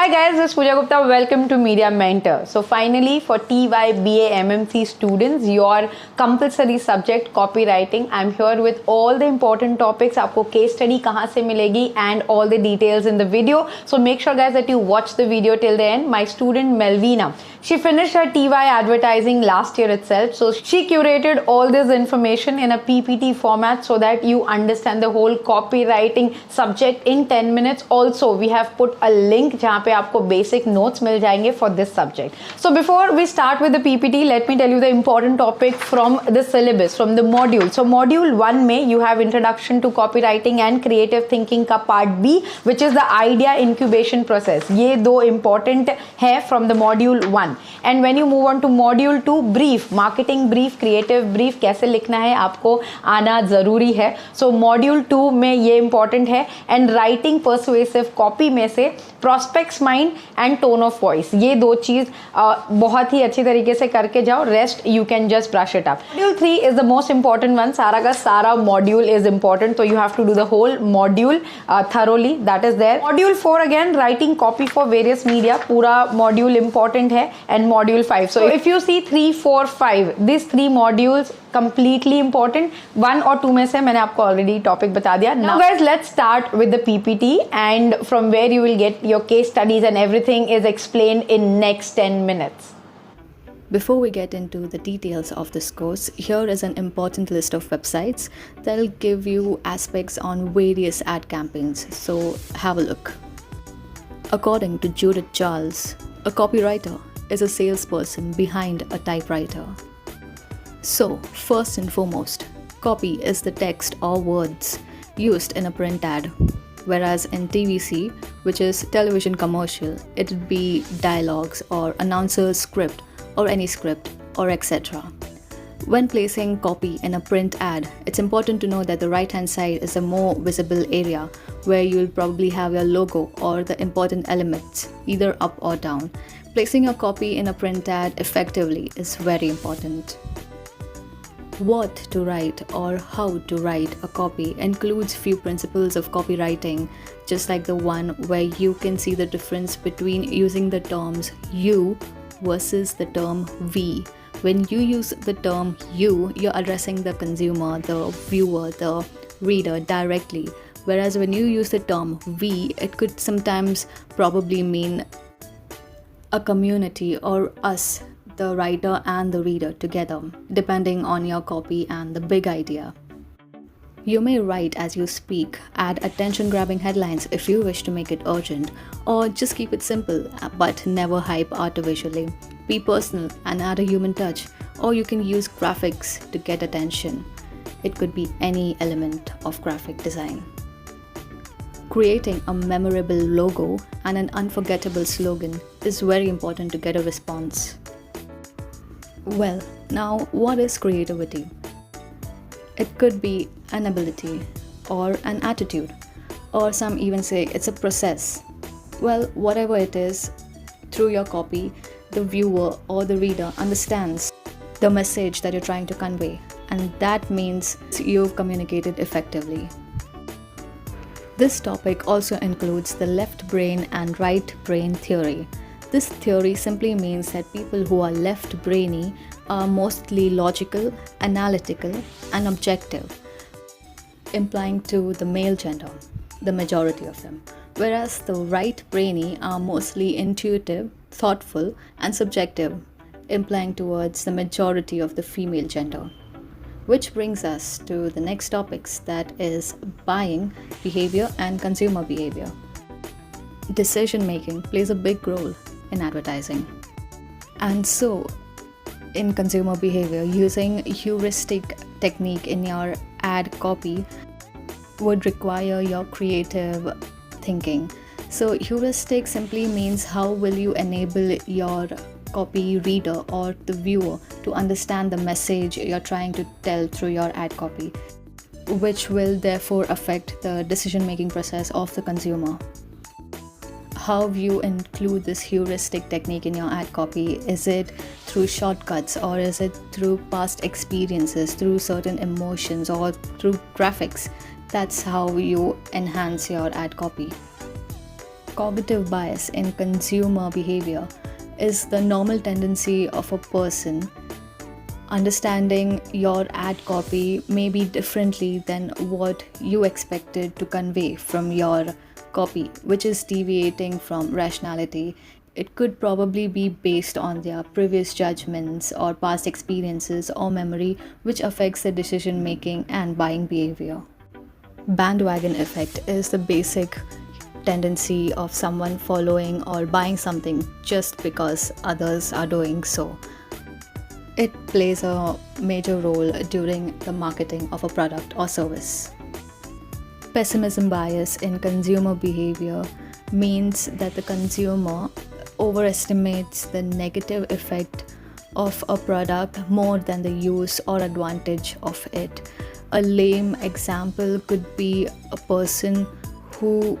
Hi guys, this is Pooja Gupta. Welcome to Media Mentor. So finally for BMM students, your compulsory subject copywriting. I'm here with all the important topics. आपको case study कहाँ से मिलेगी and all the details in the video. So make sure guys that you watch the video till the end. My student Melvina, she finished her TY advertising last year itself. So she curated all this information in a PPT format so that you understand the whole copywriting subject in 10 minutes. Also, we have put a link जहाँ पे आपको basic notes मिल जाएंगे for this subject. So before we start with the PPT, let me tell you the important topic from the syllabus, from the module. So module 1 में you have introduction to copywriting and creative thinking का part B, which is the idea incubation process. ये दो important है from the module 1. And when you move on to module 2, brief, marketing brief, creative brief कैसे लिखना है आपको आना ज़रूरी है. So module 2 में ये important है. And writing persuasive copy में से prospects mind and tone of voice, ये दो चीज़ बहुत ही अच्छी तरीके से करके जाओ. Rest you can just brush it up. Module 3 is the most important one. सारा का सारा module is important, so you have to do the whole module thoroughly. That is there. Module 4 again, writing copy for various media. पूरा module important है. And module 5. So if you see 3, 4, 5, these 3 modules completely important. 1 or 2 में से मैंने आपको already topic बता दिया. Now guys, let's start with the PPT, and from where you will get your case studies and everything is explained in next 10 minutes. Before we get into the details of this course, here is an important list of websites that will give you aspects on various ad campaigns. So have a look. According to Judith Charles, a copywriter is a salesperson behind a typewriter. So, first and foremost, copy is the text or words used in a print ad, whereas in TVC, which is television commercial, it would be dialogues or announcer's script or any script or etc. When placing copy in a print ad, it's important to know that the right-hand side is a more visible area where you will probably have your logo or the important elements either up or down. Placing your copy in a print ad effectively is very important. What to write or how to write a copy includes few principles of copywriting, just like the one where you can see the difference between using the terms you versus the term we. When you use the term you're addressing the consumer, the viewer, the reader directly. Whereas when you use the term we, it could sometimes probably mean a community or us, the writer and the reader together, depending on your copy and the big idea. You may write as you speak, add attention-grabbing headlines if you wish to make it urgent, or just keep it simple but never hype artificially. Be personal and add a human touch, or you can use graphics to get attention. It could be any element of graphic design. Creating a memorable logo and an unforgettable slogan is very important to get a response. Well, now what is creativity? It could be an ability or an attitude, or some even say it's a process. Well, whatever it is, through your copy, the viewer or the reader understands the message that you're trying to convey, and that means you've communicated effectively. This topic also includes the left brain and right brain theory. This theory simply means that people who are left brainy are mostly logical, analytical, and objective, implying to the male gender, the majority of them. Whereas the right brainy are mostly intuitive, thoughtful, and subjective, implying towards the majority of the female gender. Which brings us to the next topics, that is buying behavior and consumer behavior. Decision making plays a big role in advertising. And so, in consumer behavior, using heuristic technique in your ad copy would require your creative thinking. So heuristic simply means how will you enable your copy reader or the viewer to understand the message you're trying to tell through your ad copy, which will therefore affect the decision-making process of the consumer. How you include this heuristic technique in your ad copy? Is it through shortcuts, or is it through past experiences, through certain emotions, or through graphics? That's how you enhance your ad copy. Cognitive bias in consumer behavior is the normal tendency of a person understanding your ad copy may be differently than what you expected to convey from your copy, which is deviating from rationality. It could probably be based on their previous judgments or past experiences or memory, which affects their decision making and buying behavior. Bandwagon effect is the basic tendency of someone following or buying something just because others are doing so. It plays a major role during the marketing of a product or service. Pessimism bias in consumer behavior means that the consumer overestimates the negative effect of a product more than the use or advantage of it. A lame example could be a person who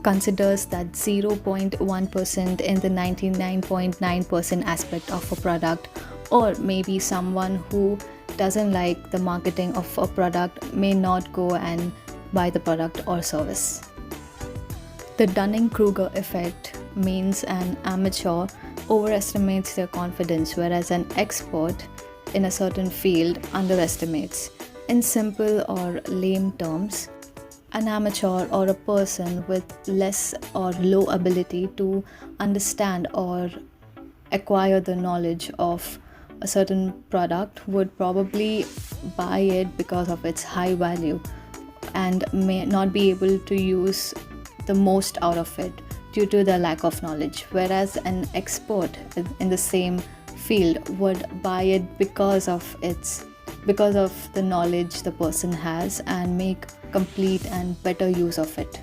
considers that 0.1% in the 99.9% aspect of a product, or maybe someone who doesn't like the marketing of a product may not go and buy the product or service. The Dunning-Kruger effect means an amateur overestimates their confidence, whereas an expert in a certain field underestimates. In simple or lame terms, an amateur or a person with less or low ability to understand or acquire the knowledge of a certain product would probably buy it because of its high value and may not be able to use the most out of it due to the lack of knowledge, whereas an expert in the same field would buy it because of the knowledge the person has and make complete and better use of it.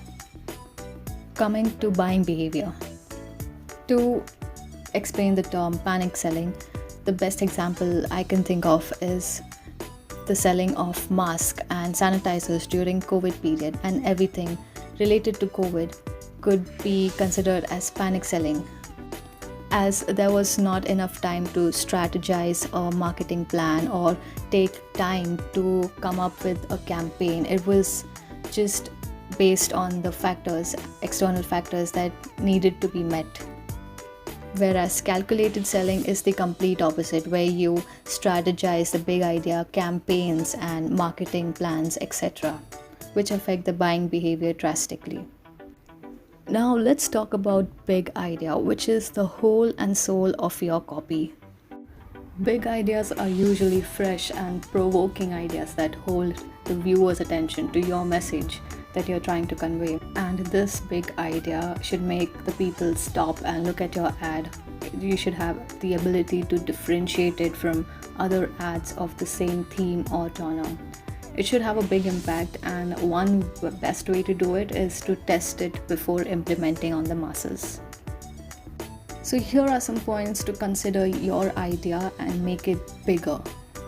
Coming to buying behavior. To explain the term panic selling, the best example I can think of is the selling of masks and sanitizers during COVID period, and everything related to COVID could be considered as panic selling, as there was not enough time to strategize a marketing plan or take time to come up with a campaign. It was just based on the external factors that needed to be met. Whereas calculated selling is the complete opposite, where you strategize the big idea, campaigns and marketing plans, etc., which affect the buying behavior drastically. Now let's talk about big idea, which is the whole and soul of your copy. Big ideas are usually fresh and provoking ideas that hold the viewer's attention to your message that you're trying to convey. And this big idea should make the people stop and look at your ad. You should have the ability to differentiate it from other ads of the same theme or genre. It should have a big impact, and one best way to do it is to test it before implementing on the masses. So here are some points to consider your idea and make it bigger.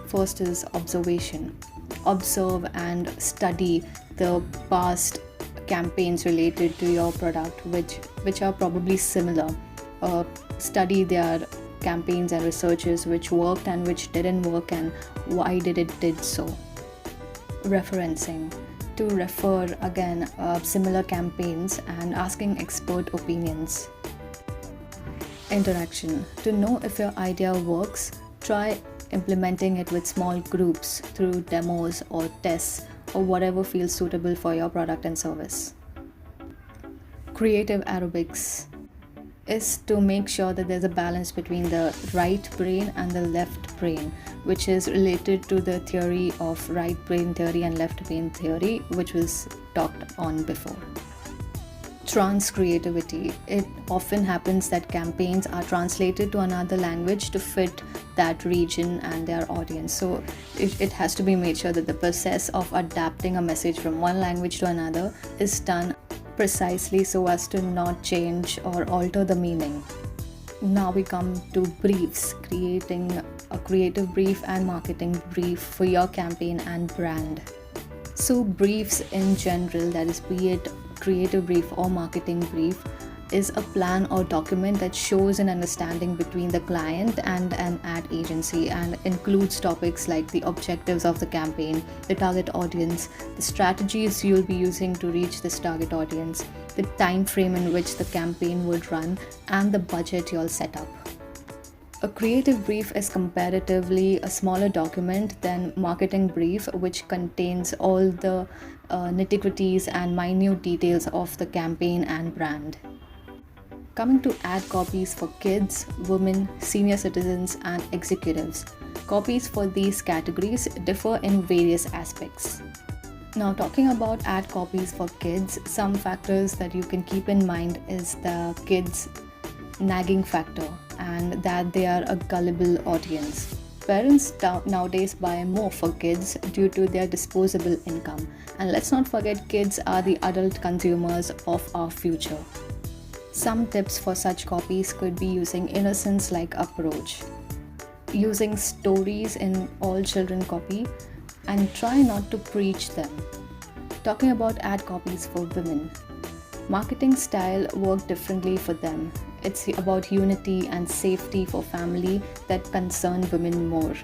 First is observation. Observe and study the past campaigns related to your product which are probably similar. Study their campaigns and researches which worked and which didn't work, and why did so. Referencing, to refer again similar campaigns and asking expert opinions. Interaction, to know if your idea works, try implementing it with small groups through demos or tests or whatever feels suitable for your product and service. Creative aerobics is to make sure that there's a balance between the right brain and the left brain, which is related to the theory of right brain theory and left brain theory, which was talked on before. Trans creativity. It often happens that campaigns are translated to another language to fit that region and their audience. So it has to be made sure that the process of adapting a message from one language to another is done precisely so as to not change or alter the meaning. Now we come to briefs, creating a creative brief and marketing brief for your campaign and brand. So briefs in general, that is, be it creative brief or marketing brief, is a plan or document that shows an understanding between the client and an ad agency and includes topics like the objectives of the campaign, the target audience, the strategies you'll be using to reach this target audience, the time frame in which the campaign would run, and the budget you'll set up. A creative brief is comparatively a smaller document than marketing brief, which contains all the nitty-gritties and minute details of the campaign and brand. Coming to ad copies for kids, women, senior citizens, and executives. Copies for these categories differ in various aspects. Now, talking about ad copies for kids, some factors that you can keep in mind is the kids' nagging factor and that they are a gullible audience. Parents nowadays buy more for kids due to their disposable income. And let's not forget, kids are the adult consumers of our future. Some tips for such copies could be using innocence-like approach, using stories in all children copy, and try not to preach them. Talking about ad copies for women. Marketing style work differently for them. It's about unity and safety for family that concern women more.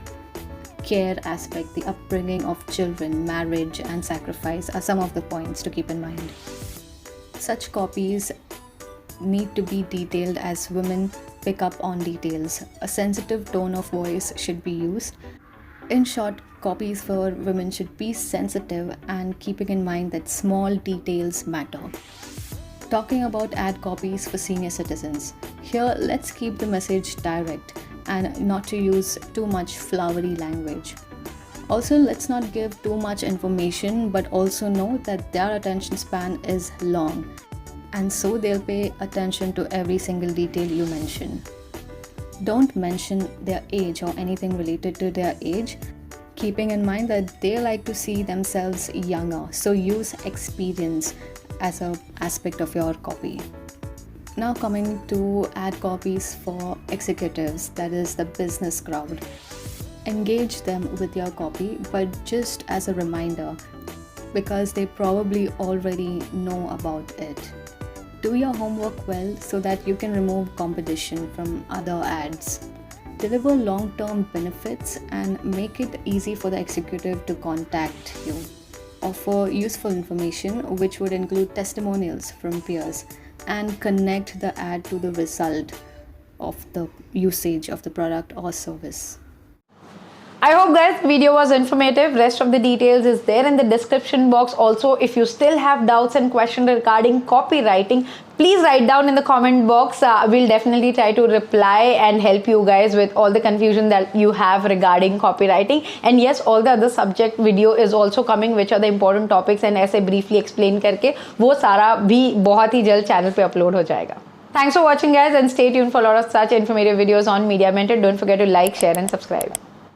Care aspect, the upbringing of children, marriage, and sacrifice are some of the points to keep in mind. Such copies need to be detailed as women pick up on details. A sensitive tone of voice should be used. In short, copies for women should be sensitive and keeping in mind that small details matter. Talking about ad copies for senior citizens. Here, let's keep the message direct and not to use too much flowery language. Also, let's not give too much information, but also know that their attention span is long, and so they'll pay attention to every single detail you mention. Don't mention their age or anything related to their age, keeping in mind that they like to see themselves younger, so use experience as an aspect of your copy. Now coming to ad copies for executives, that is the business crowd. Engage them with your copy, but just as a reminder, because they probably already know about it. Do your homework well so that you can remove competition from other ads. Deliver long-term benefits and make it easy for the executive to contact you. Offer useful information, which would include testimonials from peers, and connect the ad to the result of the usage of the product or service. I hope guys video was informative. Rest of the details is there in the description box. Also, if you still have doubts and questions regarding copywriting, please write down in the comment box. We'll definitely try to reply and help you guys with all the confusion that you have regarding copywriting. And yes, all the other subject video is also coming, which are the important topics, and ऐसे briefly explain करके वो सारा भी बहुत ही जल्द channel पे upload हो जाएगा. Thanks for watching guys, and stay tuned for a lot of such informative videos on Media Mentor. Don't forget to like, share and subscribe.